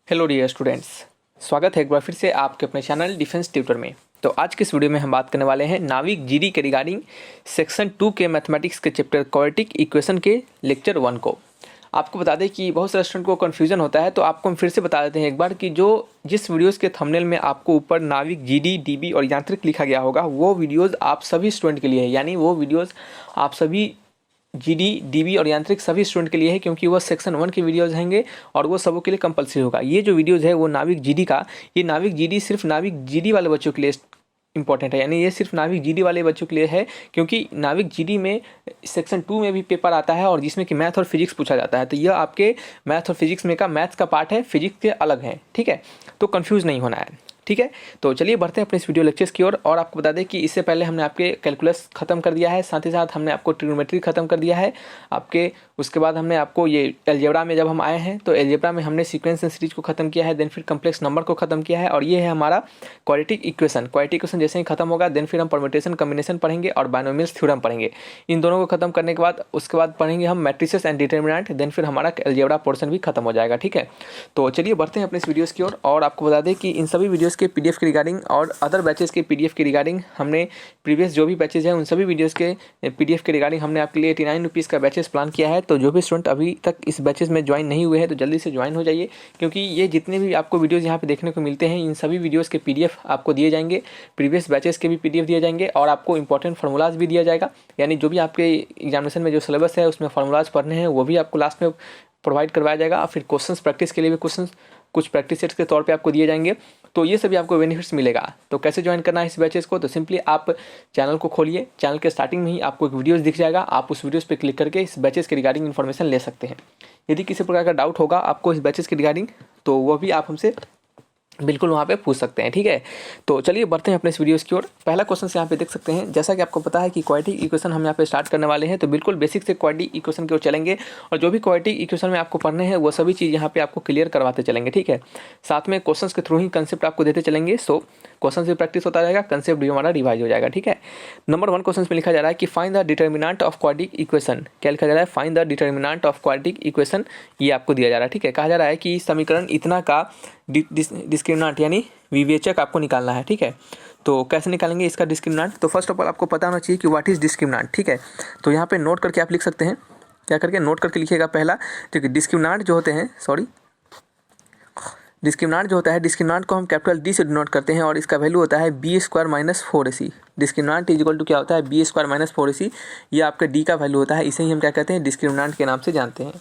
Hello dear students, स्वागत है एक बार फिर से आपके अपने चैनल डिफेंस ट्यूटर में। तो आज के इस वीडियो में हम बात करने वाले हैं नाविक जीडी के रिगार्डिंग सेक्शन 2 के मैथमेटिक्स के चैप्टर क्वाड्रेटिक इक्वेशन के लेक्चर 1 को। आपको बता दें कि बहुत सारे स्टूडेंट को कन्फ्यूजन होता है, तो आपको हम फिर से बता देते हैं एक बार कि जिस वीडियोज़ के थंबनेल में आपको ऊपर नाविक जीडी डीबी और यांत्रिक लिखा गया होगा वो वीडियोज़ आप सभी स्टूडेंट के लिए है, यानी वो वीडियोज़ आप सभी जीडी डीबी और यांत्रिक सभी स्टूडेंट के लिए है, क्योंकि वो सेक्शन 1 के वीडियोज़ होंगे और वो सबों के लिए कंपलसरी होगा। ये जो वीडियोज़ है वो नाविक जीडी का, ये नाविक जीडी सिर्फ नाविक जीडी वाले बच्चों के लिए इंपॉर्टेंट है, यानी ये सिर्फ नाविक जीडी वाले बच्चों के लिए है, क्योंकि नाविक जीडी में सेक्शन 2 में भी पेपर आता है और जिसमें कि मैथ और फिजिक्स पूछा जाता है। तो यह आपके मैथ और फिजिक्स में का मैथ्स का पार्ट है, फिजिक्स के अलग है, ठीक है। तो कंफ्यूज नहीं होना है, ठीक है। तो चलिए बढ़ते हैं अपने इस वीडियो लेक्चर्स की ओर। और आपको बता दें कि इससे पहले हमने आपके कैलकुलस खत्म कर दिया है, साथ ही साथ हमने आपको ट्रिग्नोमेट्री खत्म कर दिया है आपके। उसके बाद हमने आपको ये अलजेब्रा में जब हम आए हैं तो अलजेब्रा में हमने सीक्वेंस एंड सीरीज को खत्म किया है, देन फिर कम्प्लेक्स नंबर को खत्म किया है, और ये है हमारा क्वाड्रेटिक इक्वेशन। क्वाड्रेटिक इक्वेशन जैसे ही खत्म होगा देन फिर हम परम्यूटेशन कॉम्बिनेशन पढ़ेंगे और बायनोमियल्स थ्योरम पढ़ेंगे। इन दोनों को खत्म करने के बाद उसके बाद पढ़ेंगे हम मैट्रिसेस एंड डिटरमिनेंट, देन फिर हमारा अलजेब्रा पोर्शन भी खत्म हो जाएगा, ठीक है। तो चलिए बढ़ते हैं अपने इस वीडियोज़ की ओर। और आपको बता दें कि इन सभी वीडियोज़ के पीडीएफ के रिगार्डिंग और अदर बैचेस के पीडीएफ के रिगार्डिंग हमने प्रीवियस जो भी बैचेज हैं उन सभी वीडियोस के पीडीएफ के रिगार्डिंग हमने आपके लिए 89 रुपीज़ का बैचेस प्लान किया है। तो जो भी स्टूडेंट अभी तक इस बैचेस में ज्वाइन नहीं हुए हैं तो जल्दी से ज्वाइन हो जाइए, क्योंकि ये जितने भी आपको वीडियोज़ यहाँ पे देखने को मिलते हैं इन सभी वीडियोज़ के पीडीएफ आपको दिए जाएंगे, प्रीवियस बैचेस के भी पीडीएफ दिए जाएंगे और आपको इंपॉर्टेंट फार्मूलाज भी दिया जाएगा। यानी जो भी आपके एग्जामिनेशन में जो सिलेबस है उसमें फार्मूलाज पढ़ने हैं वो भी आपको लास्ट में प्रोवाइड करवाया जाएगा। फिर क्वेश्चंस प्रैक्टिस के लिए भी क्वेश्चंस कुछ प्रैक्टिस सेट्स के तौर पे आपको दिए जाएंगे। तो ये सभी आपको बेनिफिट्स मिलेगा। तो कैसे ज्वाइन करना है इस बैचेस को, तो सिंपली आप चैनल को खोलिए, चैनल के स्टार्टिंग में ही आपको एक वीडियोस दिख जाएगा, आप उस वीडियोस पे क्लिक करके इस बैचेस के रिगार्डिंग इन्फॉर्मेशन ले सकते हैं। यदि किसी प्रकार का डाउट होगा आपको इस बैचेस के रिगार्डिंग तो वो भी आप हमसे बिल्कुल वहाँ पे पूछ सकते हैं, ठीक है। तो चलिए बढ़ते हैं अपने इस वीडियोस की ओर। पहला क्वेश्चन यहाँ पे देख सकते हैं, जैसा कि आपको पता है कि क्वाड्रेटिक इक्वेशन हम यहाँ पे स्टार्ट करने वाले हैं, तो बिल्कुल बेसिक से क्वाड्रेटिक इक्वेशन की ओर चलेंगे और जो भी क्वाड्रेटिक इक्वेशन में आपको पढ़ने हैं वो सभी चीज़ यहाँ पे आपको क्लियर करवाते चलेंगे, ठीक है। साथ में क्वेश्चन के थ्रू ही कंसेप्ट आपको देते चलेंगे। सो क्वेश्चन से प्रैक्टिस होता रहेगा, कंसेप्ट भी हमारा रिवाइज हो जाएगा, ठीक है। नंबर 1 क्वेश्चन में लिखा जा रहा है कि find the determinant of quadratic equation. क्या लिखा जा रहा है? Find the determinant of quadratic equation, ये आपको दिया जा रहा है, ठीक है। कहा जा रहा है कि समीकरण इतना का डिस्क्रिमिनेंट यानी विवेचक आपको निकालना है, ठीक है। तो कैसे निकालेंगे इसका डिस्क्रिमिनेंट? तो फर्स्ट ऑफ ऑल आपको पता होना चाहिए कि व्हाट इज डिस्क्रिमिनेंट, ठीक है। तो यहाँ पे नोट करके आप लिख सकते हैं, क्या करके नोट करके लिखिएगा पहला, ठीक है। डिस्क्रिमिनेंट जो होते हैं, डिस्क्रिमिनेंट जो होता है, डिस्क्रिमिनेंट को हम कैपिटल डी से डिनोट करते हैं और इसका वैल्यू होता है b square minus 4ac। Discriminant is equal to क्या होता है? B square minus 4ac। ये आपका डी का वैल्यू होता है, इसे ही हम क्या कहते हैं? डिस्क्रिमिनेंट के नाम से जानते हैं,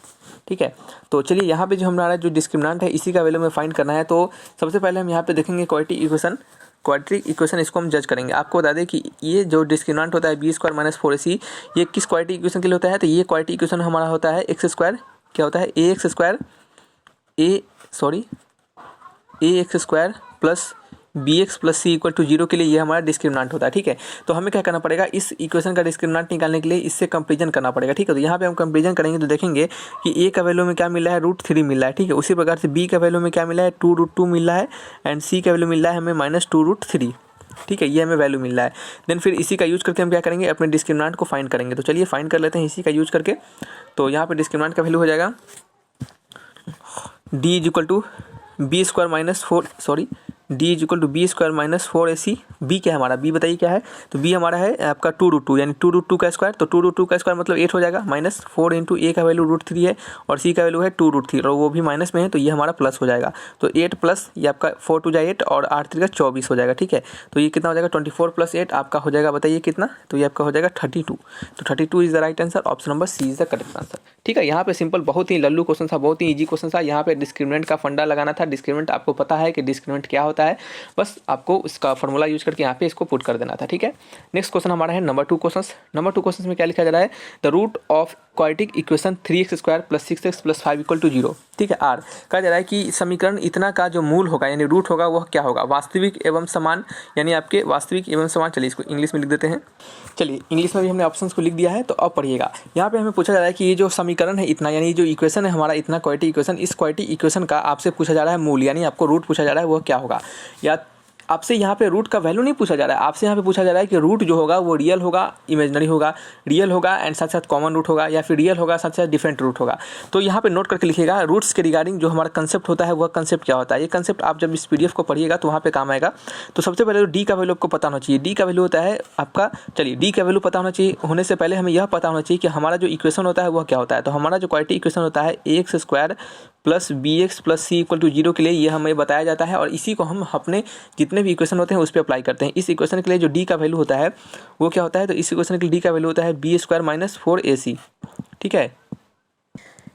ठीक है। तो चलिए यहाँ पे जो हमारा जो डिस्क्रिमिनेंट है इसी का वैल्यू में फाइंड करना है। तो सबसे पहले हम यहाँ पे देखेंगे क्वाड्रेटिक इक्वेशन इसको हम जज करेंगे। आपको बता दें कि ये जो डिस्क्रिमिनेंट होता है बी स्क्वायर माइनस 4ac, ये किस क्वाड्रेटिक इक्वेशन के लिए होता है? तो ये क्वाड्रेटिक इक्वेशन हमारा होता है एक्स स्क्वायर, क्या होता है? A X square plus B X plus C equal to 0 के लिए ये हमारा डिस्क्रिमिनेंट होता है, ठीक है। तो हमें क्या करना पड़ेगा? इस इक्वेशन का डिस्क्रिमिनेंट निकालने के लिए इससे कंपेरिजन करना पड़ेगा, ठीक है। तो यहाँ पे हम कंपेरिजन करेंगे तो देखेंगे कि ए का वैल्यू में क्या मिला है? √3 मिल रहा है, ठीक है। उसी प्रकार से बी का वैल्यू में क्या मिला है? 2√2 मिल रहा है एंड सी का वैल्यू मिल रहा है हमें -2√3, ठीक है। ये हमें वैल्यू मिल रहा है। देन फिर इसी का यूज करके हम क्या करेंगे? अपने डिस्क्रिमिनेंट को फाइंड करेंगे। तो चलिए फाइंड कर लेते हैं इसी का यूज करके। तो यहाँ पे डिस्क्रिमिनेंट का वैल्यू हो जाएगा D is equal to b square minus 4ac। B क्या है हमारा? बी बताइए क्या है? तो बी हमारा है आपका 2√2 यानी 2√2 का स्क्वायर। तो 2√2 का स्क्वायर मतलब 8 हो जाएगा, माइनस 4 इंटू ए का वैल्यू √3 है और सी का वैल्यू है 2√3 और वो भी माइनस में है, तो ये हमारा प्लस हो जाएगा। तो 8 प्लस ये आपका 4 2 8 और 8 3 24 हो जाएगा, ठीक है। तो ये कितना हो जाएगा? 24 प्लस 8 आपका हो जाएगा, बताइए कितना? तो ये आपका हो जाएगा 32। तो 32 is the right answer, option number C is the correct answer, ठीक है। यहाँ पे सिंपल बहुत ही लल्लू क्वेश्चन था, बहुत ही ईजी क्वेश्चन था। यहाँ पे डिस्क्रिमिनेंट का फंडा लगाना था। डिस्क्रिमिनेंट आपको पता है कि डिस्क्रिमिनेंट क्या होता है, बस आपको इसका फॉर्मूला यूज करके यहाँ पे इसको पुट कर देना था, ठीक है। नेक्स्ट क्वेश्चन हमारा है नंबर 2 क्वेश्चन। नंबर 2 क्वेश्चन में क्या लिखा जा रहा है? The root of quadratic equation 3x square plus 6x plus 5 equal to 0, ठीक है। आर कहा जा रहा है कि समीकरण इतना का जो मूल होगा यानी रूट होगा वह क्या होगा? वास्तविक एवं समान, यानी आपके वास्तविक एवं समान। चलिए इसको इंग्लिश में लिख देते हैं। चलिए इंग्लिश में भी हमने ऑप्शंस को लिख दिया है, तो अब पढ़िएगा। यहाँ पे हमें पूछा जा रहा है कि ये जो समीकरण है इतना, यानी जो इक्वेशन है हमारा इतना क्वाड्रेटिक इक्वेशन, इस क्वाड्रेटिक इक्वेशन का आपसे पूछा जा रहा है मूल, यानी आपको रूट पूछा जा रहा है, वह क्या होगा? या आपसे यहाँ पे रूट का वैल्यू नहीं पूछा जा रहा है, आपसे यहाँ पे पूछा जा रहा है कि रूट जो होगा वो रियल होगा, इमेजनरी होगा, रियल होगा एंड साथ साथ कॉमन रूट होगा, या फिर रियल होगा साथ साथ डिफरेंट रूट होगा। तो यहाँ पे नोट करके लिखिएगा रूट्स के रिगार्डिंग जो हमारा कंसेप्ट होता है वह कंसेप्ट क्या होता है। ये कंसेप्ट आप जब इस PDF को पढ़िएगा तो वहाँ पे काम आएगा। तो सबसे पहले डी का वैल्यू आपको पता होना चाहिए। डी का वैल्यू होता है आपका, चलिए डी का वैल्यू पता होना चाहिए, होने से पहले हमें यह पता होना चाहिए कि हमारा जो इक्वेशन होता है वह क्या होता है। तो हमारा जो क्वाड्रेटिक इक्वेशन होता है ax² plus bx plus c equal to 0 के लिए ये हमें बताया जाता है, और इसी को हम अपने जितने भी इक्वेशन होते हैं उस पर अप्लाई करते हैं। इस इक्वेशन के लिए जो डी का वैल्यू होता है वो क्या होता है, तो इस इक्वेशन के लिए डी का वैल्यू होता है b² माइनस 4ac। ठीक है,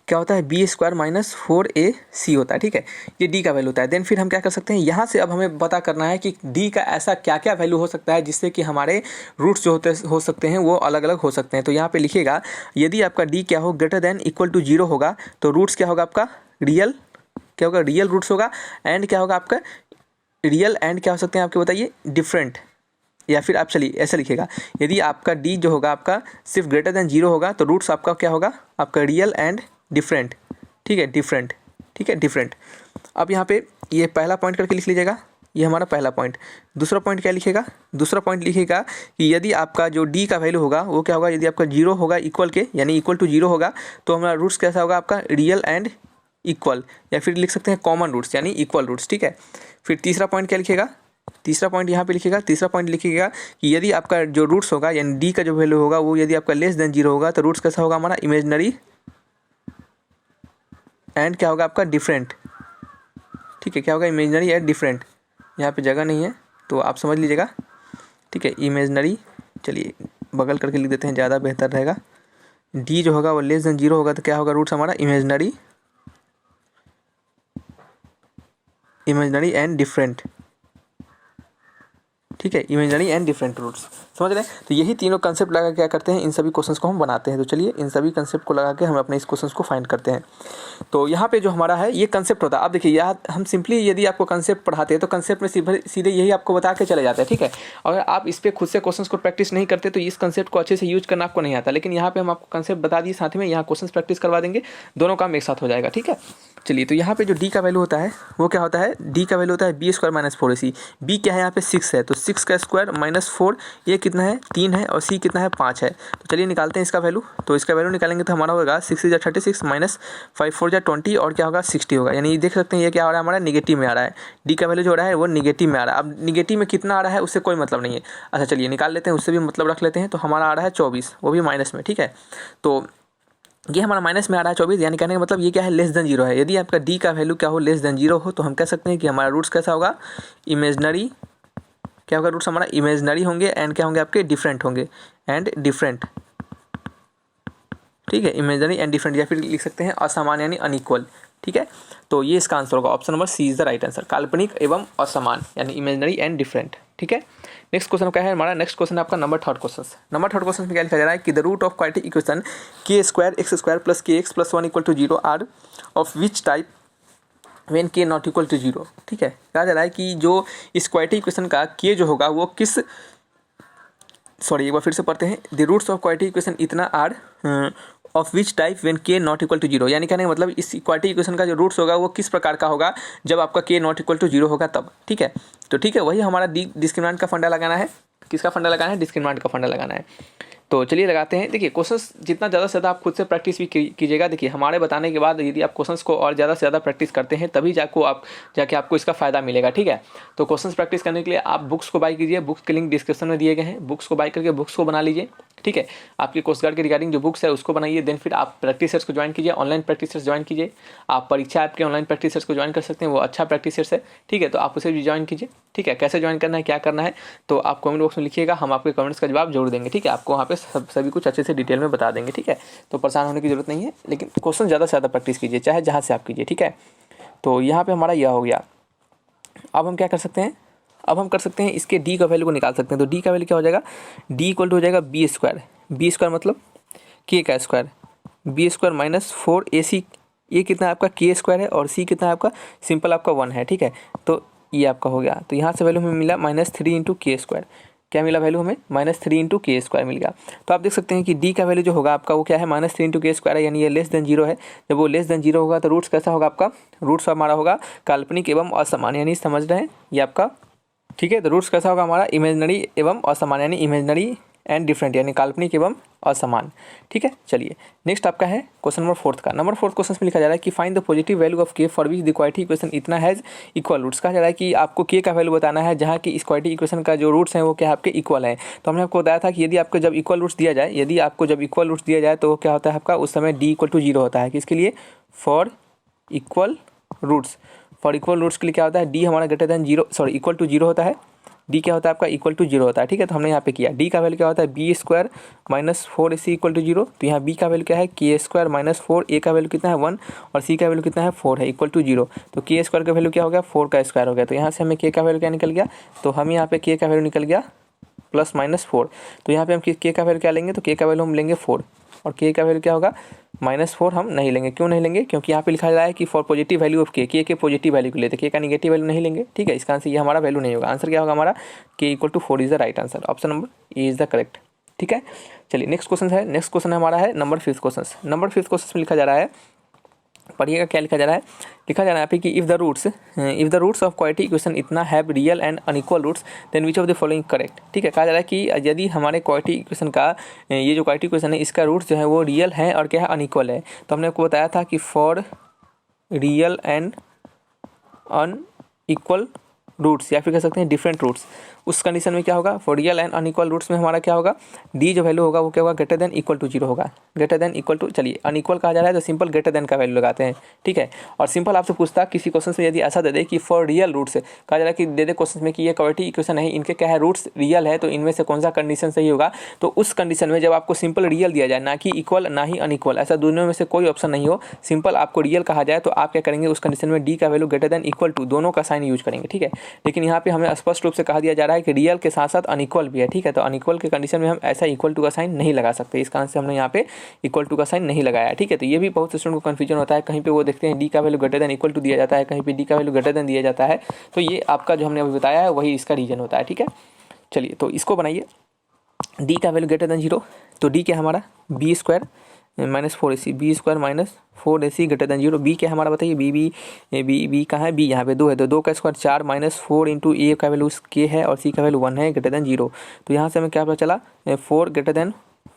क्या होता है b² माइनस 4ac होता है। ठीक है, ये डी का वैल्यू होता है। देन फिर हम क्या कर सकते हैं, यहाँ से अब हमें पता करना है कि डी का ऐसा क्या क्या वैल्यू हो सकता है जिससे कि हमारे रूट्स जो हो सकते हैं वो अलग अलग हो सकते हैं। तो यहाँ पे लिखिएगा यदि आपका डी क्या हो ग्रेटर देन इक्वल टू 0 होगा तो रूट्स क्या होगा आपका रियल, क्या होगा रियल रूट्स होगा, एंड क्या होगा आपका रियल, एंड क्या हो सकते हैं आपके बताइए डिफरेंट। या फिर आप चलिए ऐसा लिखिएगा यदि आपका डी जो होगा आपका सिर्फ ग्रेटर देन 0 होगा तो रूट्स आपका क्या होगा आपका रियल एंड डिफरेंट। ठीक है, डिफरेंट। ठीक है, डिफरेंट। अब यहाँ पे ये पहला पॉइंट करके लिख लीजिएगा, ये हमारा पहला पॉइंट। दूसरा पॉइंट क्या लिखेगा, दूसरा पॉइंट लिखेगा कि यदि आपका जो डी का वैल्यू होगा वो क्या होगा, यदि आपका 0 होगा इक्वल के, यानी इक्वल टू 0 होगा तो हमारा रूट्स कैसा होगा आपका रियल एंड इक्वल, या फिर लिख सकते हैं कॉमन रूट्स यानी इक्वल रूट्स। ठीक है, फिर तीसरा पॉइंट क्या लिखेगा, तीसरा पॉइंट यहाँ पे लिखिएगा, तीसरा पॉइंट लिखिएगा कि यदि आपका जो रूट्स होगा यानी डी का जो वैल्यू होगा वो यदि आपका लेस देन 0 होगा तो रूट्स कैसा होगा हमारा इमेजनरी एंड क्या होगा आपका डिफरेंट। ठीक है, क्या होगा इमेजनरी एंड डिफरेंट। यहाँ पे जगह नहीं है तो आप समझ लीजिएगा। ठीक है, इमेजनरी, चलिए बगल करके लिख देते हैं, ज़्यादा बेहतर रहेगा। डी जो होगा वो लेस देन 0 होगा तो क्या होगा रूट्स हमारा इमेजनरी एंड डिफरेंट। ठीक है, इमेजनरी एंड डिफरेंट रूट्स, समझ रहे हैं। तो यही तीनों कंसेप्ट लगा क्या करते हैं, इन सभी क्वेश्चंस को हम बनाते हैं। तो चलिए इन सभी कंसेप्ट को लगा के हम अपने इस क्वेश्चंस को फाइंड करते हैं। तो यहाँ पे जो हमारा है ये कंसेप्ट होता है। आप देखिए यहाँ हम सिंपली यदि आपको कंसेप्ट पढ़ाते हैं तो कंसेप्ट में सीधे यही आपको बता के चले जाते हैं। ठीक है, अगर आप इस पर खुद से क्वेश्चंस को प्रैक्टिस नहीं करते तो इस कंसेप्ट को अच्छे से यूज करना आपको नहीं आता। लेकिन यहाँ पे हम आपको कंसेप्ट बता दिए, साथ में यहाँ क्वेश्चन प्रैक्टिस करवा देंगे, दोनों काम एक साथ हो जाएगा। ठीक है, चलिए तो यहाँ पे जो डी का वैल्यू होता है वो क्या होता है, डी का वैल्यू होता है b² माइनस 4ac। बी क्या है यहाँ पे 6 है, तो 6 का स्क्वायर माइनस 4, ये कितना है 3 है, और c कितना है 5 है। तो चलिए निकालते हैं इसका वैल्यू। तो इसका वैल्यू निकालेंगे तो हमारा होगा 6 × 36 माइनस 5 4 × 20 और क्या होगा 60 होगा। यानी देख सकते हैं ये क्या हो रहा है हमारा निगेटिव में आ रहा है। डी का वैल्यू जो हो रहा है वो निगेटिव में आ रहा है। अब निगेटिव में कितना आ रहा है उससे कोई मतलब नहीं है। अच्छा चलिए निकाल लेते हैं, उससे भी मतलब रख लेते हैं। तो हमारा आ रहा है 24, वो भी माइनस में। ठीक है, तो ये हमारा माइनस में आ रहा है 24, यानी कहने का मतलब ये क्या है लेस देन 0 है। यदि आपका डी का वैल्यू क्या हो लेस देन 0 हो तो हम कह सकते हैं कि हमारा रूट्स कैसा होगा इमेजनरी, क्या होगा रूट्स हमारा इमेजनरी होंगे एंड क्या होंगे आपके डिफरेंट होंगे एंड डिफरेंट। ठीक है, इमेजनरी एंड डिफरेंट, या फिर लिख सकते हैं असमान यानी अनइक्वल। ठीक है, तो ये इसका आंसर होगा option number C is the right answer, काल्पनिक एवं असमान यानी इमेजनरी एंड डिफरेंट। ठीक है, नेक्स्ट क्वेश्चन क्या है हमारा, नेक्स्ट क्वेश्चन आपका नंबर third question. Number third question में क्या लिखा जा रहा है कि the root of quadratic equation k² x² plus kx plus 1 equal to 0 are of which type when k not equal to 0। ठीक है, कहा जा रहा है कि जो इस क्वाड्रेटिक इक्वेशन का k जो होगा वो किस, सॉरी एक बार फिर से पढ़ते हैं, the roots of quadratic equation इतना are of which type when k not equal to 0। यानी कहने का मतलब इस क्वाड्रेटिक इक्वेशन का जो रूट्स होगा वो किस प्रकार का होगा जब आपका k नॉट इक्वल टू 0 होगा तब। ठीक है, तो ठीक है वही हमारा डिस्क्रिमिनेंट का फंडा लगाना है। किसका फंडा लगाना है, डिस्क्रिमिनेंट का फंडा लगाना है। तो चलिए लगाते हैं। देखिए क्वेश्चंस जितना ज़्यादा से ज़्यादा आप खुद से प्रैक्टिस भी कीजिएगा। देखिए हमारे बताने के बाद यदि आप क्वेश्चंस को और ज़्यादा से ज़्यादा प्रैक्टिस करते हैं तभी जाके आपको इसका फ़ायदा मिलेगा। ठीक है, तो क्वेश्चंस प्रैक्टिस करने के लिए आप बुक्स को बाय कीजिए, बुक्स के लिंक डिस्क्रिप्शन में दिए गए हैं, बुक्स को बाय करके बुक्स को बना लीजिए। ठीक है, आपकी कोस्ट गार्ड के रिगार्डिंग जो बुक्स है उसको बनाइए। देन फिर आप प्रैक्टिस सेट्स को ज्वाइन कीजिए, ऑनलाइन प्रैक्टिस सेट्स ज्वाइन कीजिए। आप परीक्षा ऐप के ऑनलाइन प्रैक्टिस सेट्स को ज्वाइन कर सकते हैं, वो अच्छा प्रैक्टिस सेट्स है। ठीक है, तो आप उसे भी ज्वाइन कीजिए। ठीक है, कैसे ज्वाइन करना है क्या करना है तो आप कमेंट बॉक्स में लिखिएगा, हम आपके कमेंट्स का जवाब जरूर देंगे। ठीक है, आपको वहाँ पे सभी कुछ अच्छे से डिटेल में बता देंगे। ठीक है, तो परेशान होने की जरूरत नहीं है, लेकिन क्वेश्चन ज़्यादा से ज़्यादा प्रैक्टिस कीजिए, चाहे जहाँ से आप कीजिए। ठीक है, तो यहाँ पे हमारा यह हो गया। अब हम क्या कर सकते हैं, अब हम कर सकते हैं इसके डी का वैल्यू को निकाल सकते हैं। तो डी का वैल्यू क्या हो जाएगा, डी इक्वल टू हो जाएगा b² मतलब k का स्क्वायर, b² माइनस 4ac। ये कितना आपका k² है और c कितना है आपका सिंपल आपका 1 है। ठीक है, तो ये आपका हो गया। तो यहाँ से वैल्यू हमें मिला -3 × k²। क्या मिला वैल्यू हमें -3 × k² मिल गया। तो आप देख सकते हैं कि डी का वैल्यू जो होगा आपका वो क्या है -3 × k² है, यानी ये लेस देन 0 है। जब वो लेस देन 0 होगा तो रूट्स कैसा होगा आपका, रूट्स हमारा होगा काल्पनिक एवं असमान, यानी समझ रहे हैं ये आपका ठीक है। तो रूट्स कैसा होगा हमारा, इमेजिनरी एवं असमान, यानी इमेजिनरी एंड डिफरेंट, यानी काल्पनिक एवं असमान। ठीक है, चलिए नेक्स्ट आपका है क्वेश्चन नंबर 4 का। नंबर 4 क्वेश्चन में लिखा जा रहा है कि find the positive value of K for which the quadratic equation इतना हैज इक्वल रूट्स। कहा जा रहा है कि आपको के का वैल्यू बताना है जहाँ की इस क्वाड्रेटिक इक्वेशन का जो रूट्स हैं वो क्या आपके इक्वल है। तो हमने आपको बताया था कि यदि आपको जब इक्वल रूट्स दिया जाए, यदि आपको जब इक्वल रूट्स दिया जाए तो क्या होता है आपका, उस समय d = 0 होता है। किसके लिए, for equal roots. For equal roots के लिए क्या होता है, d हमारा greater than 0, sorry equal to 0 होता है। d क्या होता है आपका, इक्वल टू 0 होता है। ठीक है, तो हमने यहाँ पे किया d का वैल्यू क्या होता है, b² - 4ac = 0। तो यहाँ b का वैल्यू क्या है, k² - 4, a का वैल्यू कितना है 1 और c का वैल्यू कितना है 4 है, इक्वल टू 0। तो k² का वैल्यू क्या हो गया, 4 का स्क्वायर हो गया। तो यहाँ से हमें k का वैल्यू क्या निकल गया, तो हम यहाँ पे k का वैल्यू निकल गया +-4। तो यहाँ पे हम k का वैल्यू क्या लेंगे, तो k का वैल्यू हम लेंगे 4 और k का वैल्यू क्या होगा -4 हम नहीं लेंगे। क्यों नहीं लेंगे, क्योंकि यहाँ पे लिखा जा है कि for positive value of k के पॉजिटिव वैल्यू को लेते, k का नेगेटिव वैल्यू नहीं लेंगे। ठीक है, इसका आंसर ये हमारा वैल्यू नहीं होगा। आंसर क्या होगा हमारा, k = 4 is the right answer. Option number A is the correct. ठीक है, चलिए नेक्स्ट क्वेश्चन है। नेक्स्ट क्वेश्चन हमारा है नंबर 5 क्वेश्चन। नंबर 5 क्वेश्चन में लिखा जा रहा है, पढ़िएगा क्या लिखा जा रहा है। लिखा जा रहा है यहाँ पे कि if the roots of quadratic equation इतना have real and unequal roots then which of the following correct. ठीक है, कहा जा रहा है कि यदि हमारे क्वाड्रेटिक इक्वेशन का ये जो क्वाड्रेटिक इक्वेशन है इसका रूट्स जो है वो रियल है और क्या है, अनइक्वल है। तो हमने आपको बताया था कि for real and unequal roots, या फिर कह सकते हैं डिफरेंट रूट्स, उस कंडीशन में क्या होगा, for real and unequal roots में हमारा क्या होगा, डी जो वैल्यू होगा वो क्या होगा, ग्रेटर देन इक्वल टू 0 होगा। ग्रेटर देन इक्वल टू, चलिए अनइक्वल कहा जा रहा है तो सिंपल ग्रेटर देन का वैल्यू लगाते हैं। ठीक है, और सिंपल आपसे पूछता किसी क्वेश्चन में, यदि ऐसा दे दे कि फॉर रियल रूट्स, कहा जा रहा है कि दे दे क्वेश्चन में कि ये क्वाड्रेटिक इक्वेशन है, इनके क्या है रूट्स रियल है, तो इनमें से कौन सा कंडीशन सही होगा। तो उस कंडीशन में जब आपको सिंपल रियल दिया जाए, ना कि इक्वल ना ही अनइक्वल, ऐसा दोनों में से कोई ऑप्शन नहीं हो, सिंपल आपको रियल कहा जाए, तो आप क्या करेंगे, उस कंडीशन में डी का value greater than equal to दोनों का साइन यूज करेंगे। ठीक है, लेकिन यहाँ पे हमें स्पष्ट रूप से कहा दिया जा रहा है कि रियल के साथ साथ अनइक्वल भी है। ठीक है, तो अनइक्वल के कंडीशन में हम ऐसा इक्वल टू का साइन नहीं लगा सकते, इसका आंसर हमने यहाँ पे इक्वल टू का साइन नहीं लगाया। ठीक है, तो ये भी बहुत स्टूडेंट को कंफ्यूजन होता है, कहीं पे वो देखते हैं डी का value greater than equal to दिया जाता है, कहीं पे डी का वैल्यू ग्रेटर देन दिया जाता है। तो ये आपका जो हमने अभी बताया है वही इसका रीजन होता है। ठीक है, चलिए तो इसको बनाइए, डी का वैल्यू ग्रेटर देन 0, तो डी क्या हमारा b² - 4ac, b² - 4ac greater than 0। B क्या हमारा बताइए, बी कहाँ है, बी यहाँ पे 2 है, तो 2 का स्क्वायर 4 -4 इंटू ए का वैल्यू k है और c का वैल्यू 1 है, ग्रेटर देन 0। तो यहाँ से हमें क्या पता चला, 4 ग्रेटर देन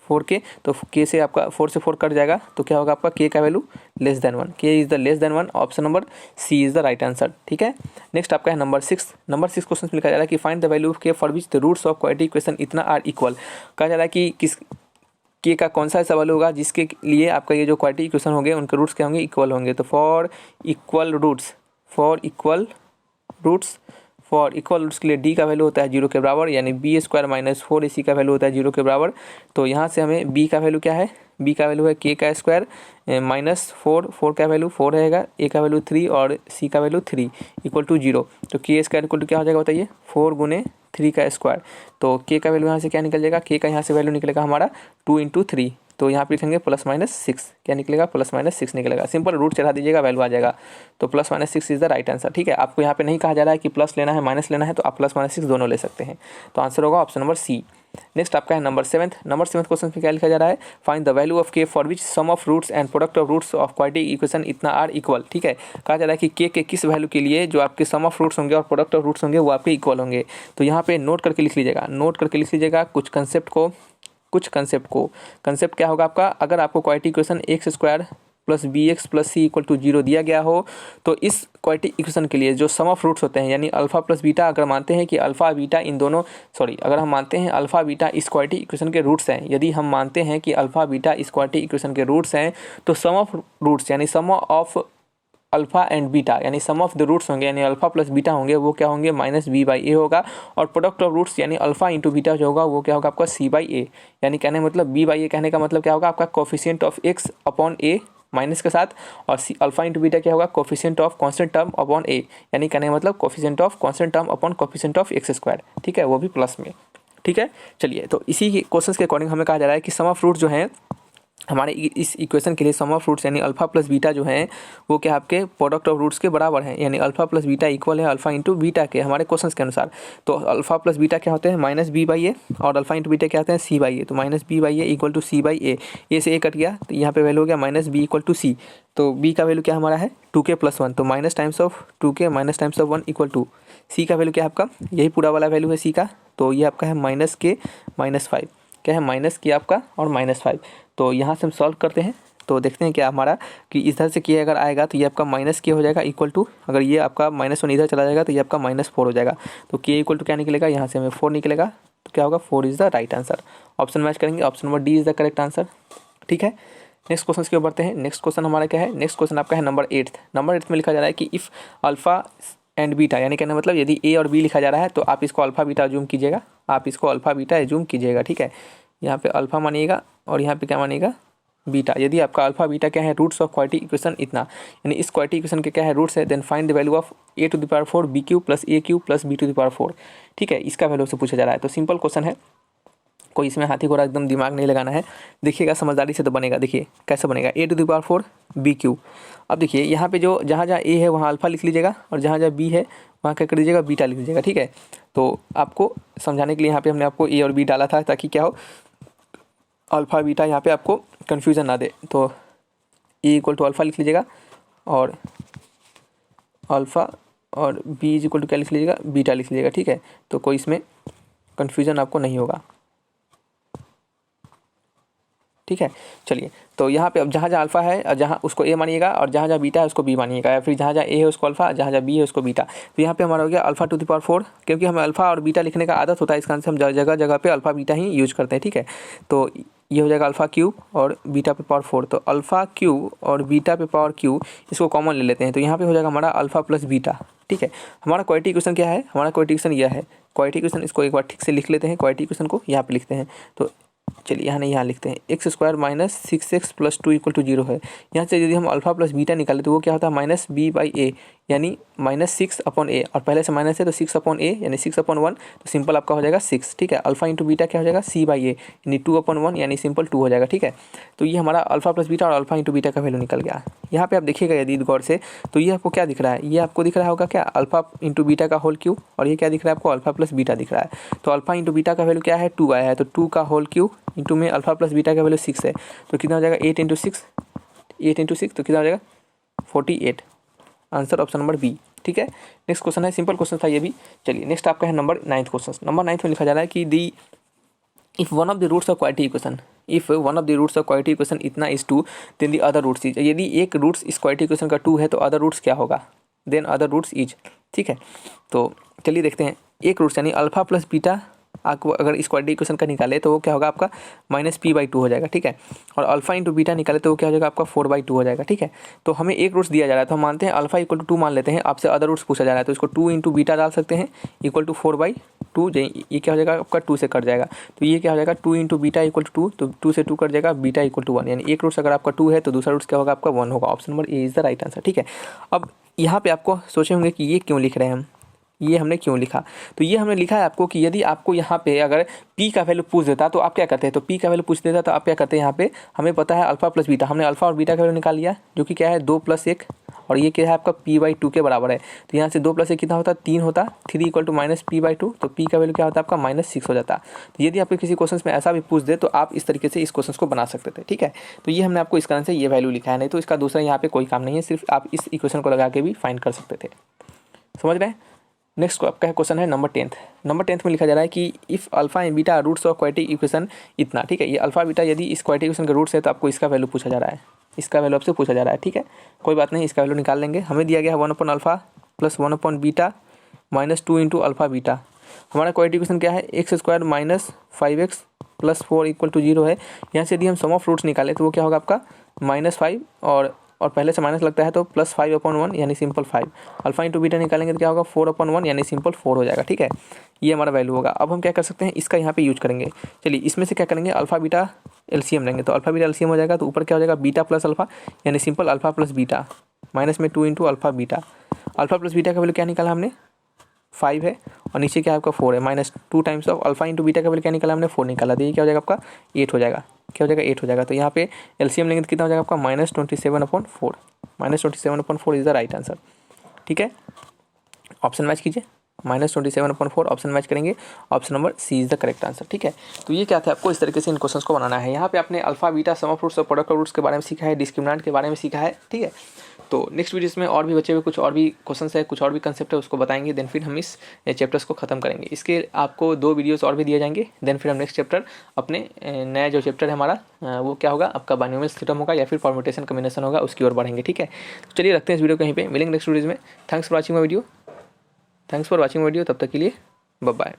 4k, तो k से आपका 4 से 4 कट जाएगा, तो क्या होगा आपका k का value <1, k is the <1। Option number C is the right answer. ठीक है, नेक्स्ट आपका है नंबर 6। नंबर 6 क्वेश्चन में लिखा जा रहा है कि find the value of k for which the roots of quadratic equation इतना आर इक्वल। कहा जा रहा है कि किस k का कौन सा ऐसा वैल्यू होगा जिसके लिए आपका ये जो क्वाड्रेटिक इक्वेशन होंगे उनके रूट्स क्या होंगे, इक्वल होंगे। तो फॉर इक्वल रूट्स के लिए d का वैल्यू होता है 0 के बराबर, यानी b² - 4ac का वैल्यू होता है 0 के बराबर। तो यहाँ से हमें b का वैल्यू क्या है, b का वैल्यू है k का स्क्वायर -4 का वैल्यू 4 रहेगा, a का वैल्यू 3 और c का वैल्यू 3 इक्वल टू 0। तो k स्क्वायर इक्वल टू क्या हो जाएगा बताइए, 4 × 3 का स्क्वायर। तो k का वैल्यू यहाँ से क्या निकल जाएगा, k का यहाँ से वैल्यू निकलेगा हमारा 2 × 3, तो यहाँ पे लिखेंगे +-6, क्या निकलेगा, +-6 निकलेगा। सिंपल रूट चढ़ा दीजिएगा, वैल्यू आ जाएगा। तो +-6 इज द राइट आंसर। ठीक है, आपको यहाँ पे नहीं कहा जा रहा है कि प्लस लेना है माइनस लेना है, तो आप +-6 दोनों ले सकते हैं। तो आंसर होगा ऑप्शन नंबर सी। नेक्स्ट आपका है नंबर 7। नंबर 7 क्वेश्चन में क्या लिखा जा रहा है, find the value of k for which sum of roots and product of roots of quadratic equation इतना आर इक्वल। ठीक है, कहा जा रहा है कि k के किस वैल्यू के लिए जो आपके सम ऑफ रूट्स होंगे और प्रोडक्ट ऑफ रूट्स होंगे वो आपके इक्वल होंगे। तो यहाँ पे नोट करके लिख लीजिएगा कुछ कंसेप्ट क्या होगा आपका, अगर आपको quadratic equation x² + bx + c = 0 दिया गया हो, तो इस क्वाड्रेटिक इक्वेशन के लिए जो सम ऑफ रूट्स होते हैं, यानी अल्फा प्लस बीटा, अगर मानते हैं कि अल्फा बीटा इन दोनों, अगर हम मानते हैं अल्फा बीटा इस क्वाड्रेटिक इक्वेशन के रूट्स हैं, यदि हम मानते हैं कि अल्फा बीटा इस क्वाड्रेटिक इक्वेशन के रूट्स हैं, तो सम ऑफ रूट्स यानी सम ऑफ अल्फा एंड बीटा, यानी सम ऑफ द रूट्स होंगे, यानी अल्फा प्लस बीटा होंगे, वो क्या होंगे, -b/a होगा। और प्रोडक्ट ऑफ रूट्स यानी अल्फा इंटू बीटा जो होगा वो क्या होगा आपका c/a, यानी कहने मतलब b/a कहने का मतलब क्या होगा आपका coefficient of x upon a minus के साथ, और अल्फा इंटू बीटा क्या होगा, coefficient of constant term upon a, यानी कहने का मतलब coefficient of constant term upon coefficient of x²। ठीक है, वो भी प्लस में। ठीक है, चलिए तो इसी क्वेश्चन के अकॉर्डिंग हमें कहा जा रहा है कि सम ऑफ रूट जो है हमारे इस इक्वेशन के लिए सम ऑफ रूट्स यानी अल्फा प्लस बीटा जो है वो क्या आपके प्रोडक्ट ऑफ रूट्स के बराबर है, यानी अल्फा प्लस बीटा इक्वल है अल्फा इंटू बीटा के हमारे क्वेश्चन के अनुसार। तो अल्फा प्लस बीटा क्या होते हैं माइनस बी बाई ए, और अल्फा इंटू बीटा क्या होते हैं सी बाई ए। तो minus B by A equal to C by A से ए कट गया, तो यहाँ पे वैल्यू हो गया माइनस बी इक्वल टू सी। तो बी का वैल्यू क्या हमारा है 2k प्लस 1, तो minus times of 2k minus times of 1 equal to C का वैल्यू क्या है आपका, यही पूरा वाला वैल्यू है सी का, तो ये आपका है माइनस के माइनस 5, क्या है माइनस के आपका और माइनस 5। तो यहाँ से हम सॉल्व करते हैं तो देखते हैं क्या हमारा कि इधर से के अगर आएगा तो ये आपका माइनस के हो जाएगा इक्वल टू, अगर ये आपका -1 इधर चला जाएगा तो ये आपका -4 हो जाएगा। तो के इक्वल टू क्या निकलेगा, यहाँ से हमें 4 निकलेगा, तो क्या होगा 4 is the right answer. Option match करेंगे, option number D is the correct answer. ठीक है, नेक्स्ट क्वेश्चन की ओर बढ़ते हैं। नेक्स्ट क्वेश्चन हमारा क्या है, नेक्स्ट क्वेश्चन आपका है नंबर 8। नंबर 8 में लिखा जा रहा है कि इफ़ अल्फा एंड बीटा, यानी कहने मतलब यदि ए और बी लिखा जा रहा है तो आप इसको अल्फा बीटा एज्यूम कीजिएगा, आप इसको अल्फा बीटा एज्यूम कीजिएगा। ठीक है, यहाँ पे अल्फा मानिएगा और यहाँ पे क्या मानिएगा बीटा। यदि आपका अल्फा बीटा क्या है रूट्स ऑफ क्वाड्रेटिक इक्वेशन इतना, यानी इस क्वाड्रेटिक इक्वेशन के क्या है रूट्स है, then find the value of a to the power 4 b q plus a q plus b to the power 4। ठीक है, इसका वैल्यू से पूछा जा रहा है। तो सिंपल क्वेश्चन है, कोई इसमें हाथी घोड़ा एकदम दिमाग नहीं लगाना है, देखिएगा समझदारी से तो बनेगा। देखिए कैसे बनेगा, a to the power 4 b q. अब देखिए यहाँ पे जो जहाँ जहाँ a है वहाँ अल्फा लिख लीजिएगा और जहाँ जहाँ b है वहाँ क्या कर दीजिएगा बीटा लिख लीजिएगा। ठीक है, तो आपको समझाने के लिए यहाँ पे हमने आपको a और b डाला था ताकि क्या हो अल्फा बीटा यहाँ पे आपको कन्फ्यूज़न ना दे। तो ए इक्वल टू अल्फ़ा लिख लीजिएगा और अल्फ़ा और बी इज इक्वल टू क्या लिख लीजिएगा बीटा लिख लीजिएगा। ठीक है, तो कोई इसमें कन्फ्यूज़न आपको नहीं होगा। ठीक है, चलिए तो यहाँ पे अब जहाँ जहाँ अल्फ़ा है जहाँ उसको ए मानिएगा और जहाँ जहाँ बीटा है उसको बी मानिएगा, या फिर जहाँ जहाँ ए है उसको अल्फ़ा, जहाँ जहाँ बी है उसको बीटा। तो यहाँ पे हमारा हो गया अल्फ़ा टू द पावर 4, क्योंकि हमें अल्फ़ा और बीटा लिखने का आदत होता है, इस कारण से हम जगह जगह पे अल्फ़ा बीटा ही यूज करते हैं। ठीक है, तो ये हो जाएगा अल्फ़ा क्यूब और बीटा पे पावर 4। तो अल्फ़ा क्यूब और बीटा पे पावर क्यूब इसको कॉमन ले लेते हैं, तो यहाँ पे हो जाएगा हमारा अल्फ़ा प्लस बीटा। ठीक है, हमारा क्वाड्रेटिक इक्वेशन क्या है, हमारा क्वाड्रेटिक इक्वेशन यह है। क्वाड्रेटिक इक्वेशन इसको एक बार ठीक से लिख लेते हैं, क्वाड्रेटिक इक्वेशन को यहाँ पे लिखते हैं। तो चलिए यहाँ नहीं, यहाँ लिखते हैं x square minus 6x plus 2 equal to 0 है। यहाँ से यदि हम अल्फा प्लस बीटा निकालें तो वो क्या होता है माइनस बी बाई ए, यानी -6 अपॉन ए, और पहले से माइनस है तो 6 अपॉन ए यानी 6 अपॉन 1, तो सिंपल आपका हो जाएगा 6। ठीक है, अल्फा इंटू बीटा क्या हो जाएगा सी बाई ए यानी 2 अपॉन 1 यानी सिंपल 2 हो जाएगा। ठीक है, तो ये हमारा अल्फा प्लस बीटा और अल्फा इंटू बीटा का वैल्यू निकल गया। यहाँ पे आप देखिएगा यदि गौर से, तो ये आपको क्या दिख रहा है, ये आपको दिख रहा होगा क्या अल्फा इंटू बीटा का होल क्यूब, और ये क्या दिख रहा है आपको अल्फा प्लस बीटा दिख रहा है। तो अल्फा इंटू बीटा का वैल्यू क्या है 2 आया है, तो 2 का होल क्यूब इंटू में अल्फा प्लस बीटा का वैल्यू 6 है, तो कितना हो जाएगा 8 इंटू 6, 8 इंटू 6 तो कितना हो जाएगा 48। Answer option number b. ठीक है, नेक्स्ट क्वेश्चन है, सिंपल क्वेश्चन था ये भी। चलिए नेक्स्ट आपका है number 9th question. Number 9th में लिखा जा रहा है कि the if one of the roots of quadratic equation, if one of the roots of quadratic equation इतना is 2 then the other roots is, यदि एक रूट्स इस क्वाड्रेटिक इक्वेशन का 2 है तो अदर रूट्स क्या होगा, देन अदर रूट्स इज। ठीक है, तो चलिए देखते हैं, एक रूट्स यानी अल्फा प्लस बीटा आपको अगर इस क्वाड्रेटिक इक्वेशन का निकाले तो वो क्या होगा आपका -p/2 हो जाएगा। ठीक है, और अल्फा इंटू बीटा निकाले तो वो क्या हो जाएगा आपका 4/2 हो जाएगा। ठीक है, तो हमें एक रूट्स दिया जा रहा है तो हम मानते हैं अल्फा इक्वल टू 2 मान लेते हैं, आपसे अदर रूट्स पूछा जा रहा है तो इसको 2 इंटू बीटा डाल सकते हैं इक्वल टू 4/2, ये क्या हो जाएगा आपका 2 से कट जाएगा, तो ये क्या हो जाएगा 2 इंटू बीटा इक्वल टू 2, तो 2 से 2 कट जाएगा, बीटा इक्वल टू 1, यानी एक रूट्स अगर आपका 2 है तो दूसरा रूट्स क्या होगा आपका 1 होगा। Option number A is the right answer. ठीक है, अब यहाँ पे आपको सोचे होंगे कि ये क्यों लिख रहे हैं हम, ये हमने क्यों लिखा, तो ये हमने लिखा है आपको कि यदि आपको यहाँ पे अगर p का वैल्यू पूछ देता तो आप क्या करते हैं, तो p का वैल्यू पूछ देता तो आप क्या करते हैं, यहाँ पे हमें पता है अल्फा प्लस बीटा, हमने अल्फा और बीटा का वैल्यू निकाल लिया जो कि क्या है 2 + 1, और ये क्या है आपका p/2 के बराबर है। तो यहाँ से 2 + 1 कितना होता है 3 होता, 3 इक्वल टू -p/2, तो p का वैल्यू क्या होता है आपका -6 हो जाता। तो यदि आपको किसी क्वेश्चन में ऐसा भी पूछ दे तो आप इस तरीके से इस क्वेश्चन को बना सकते थे। ठीक है, तो ये हमने आपको इस कारण से ये वैल्यू लिखा है, नहीं तो इसका दूसरा यहाँ पे कोई काम नहीं है, सिर्फ आप इस इक्वेशन को लगा के भी फाइंड कर सकते थे। समझ रहे हैं। नेक्स्ट आपका क्वेश्चन है नंबर 10th। नंबर 10th में लिखा जा रहा है कि if alpha and beta roots of quadratic equation इतना। ठीक है, ये अल्फा बीटा यदि इस क्वाड्रेटिक इक्वेशन के रूट्स है तो आपको इसका वैल्यू पूछा जा रहा है, इसका वैल्यू आपसे पूछा जा रहा है। ठीक है, कोई बात नहीं, इसका वैल्यू निकाल लेंगे। हमें दिया गया है 1/अल्फा प्लस 1/बीटा -2 इंटू अल्फा बीटा। हमारा क्वाड्रेटिक इक्वेशन क्या है x² - 5x + 4 इक्वल टू 0 है। यहाँ से यदि हम सम ऑफ रूट्स निकालें तो वो क्या होगा आपका -5 और पहले से माइनस लगता है तो +5/1 यानी सिंपल 5। अल्फा इंटू बीटा निकालेंगे तो क्या होगा 4/1 यानी सिंपल 4 हो जाएगा। ठीक है, ये हमारा वैल्यू होगा। अब हम क्या कर सकते हैं, इसका यहाँ पे यूज करेंगे। चलिए इसमें से क्या करेंगे, अल्फा बीटा एलसीएम लेंगे, तो अल्फा बीटा एलसीएम हो जाएगा, तो ऊपर क्या हो जाएगा बीटा प्लस अल्फा यानी simple alpha plus beta minus में 2 into alpha beta. Alpha plus beta का वैल्यू क्या निकाला हमने 5 है और नीचे क्या है आपका 4 है। -2 times of alpha into beta का वैल्यू क्या निकाला हमने 4 निकाला, तो ये क्या हो जाएगा आपका 8 हो जाएगा। क्या हो जाएगा 8 हो जाएगा। तो यहाँ पे एलसीएम लेंगे तो कितना हो जाएगा आपका -27/4। -27/4 इज द राइट आंसर। ठीक है, ऑप्शन मैच कीजिए, -27/4 ऑप्शन मैच करेंगे, option number C is the correct answer. ठीक है, तो ये क्या था, आपको इस तरीके से इन क्वेश्चंस को बनाना है। यहाँ पे आपने alpha beta sum of roots और प्रोडक्ट ऑफ रूट्स के बारे में सीखा है, डिस्क्रिमिनेंट के बारे में सीखा है। ठीक है, तो नेक्स्ट वीडियोस में और भी बचे हुए कुछ और भी क्वेश्चंस है, कुछ और भी कंसेप्ट है, उसको बताएंगे, देन फिर हम इस चैप्टर्स को खत्म करेंगे। इसके आपको 2 वीडियोस और भी दिए जाएंगे, देन फिर हम नेक्स्ट चैप्टर अपने नया जो चैप्टर है हमारा वो क्या होगा आपका बाइनोमियल्स थ्योरम होगा या फिर परम्यूटेशन कॉम्बिनेशन होगा, उसकी ओर बढ़ेंगे। ठीक है, तो चलिए रखते हैं इस वीडियो कहीं पे, मिलेंगे नेक्स्ट वीडियोज़ में। Thanks for watching my video, तब तक के लिए बाय बाय।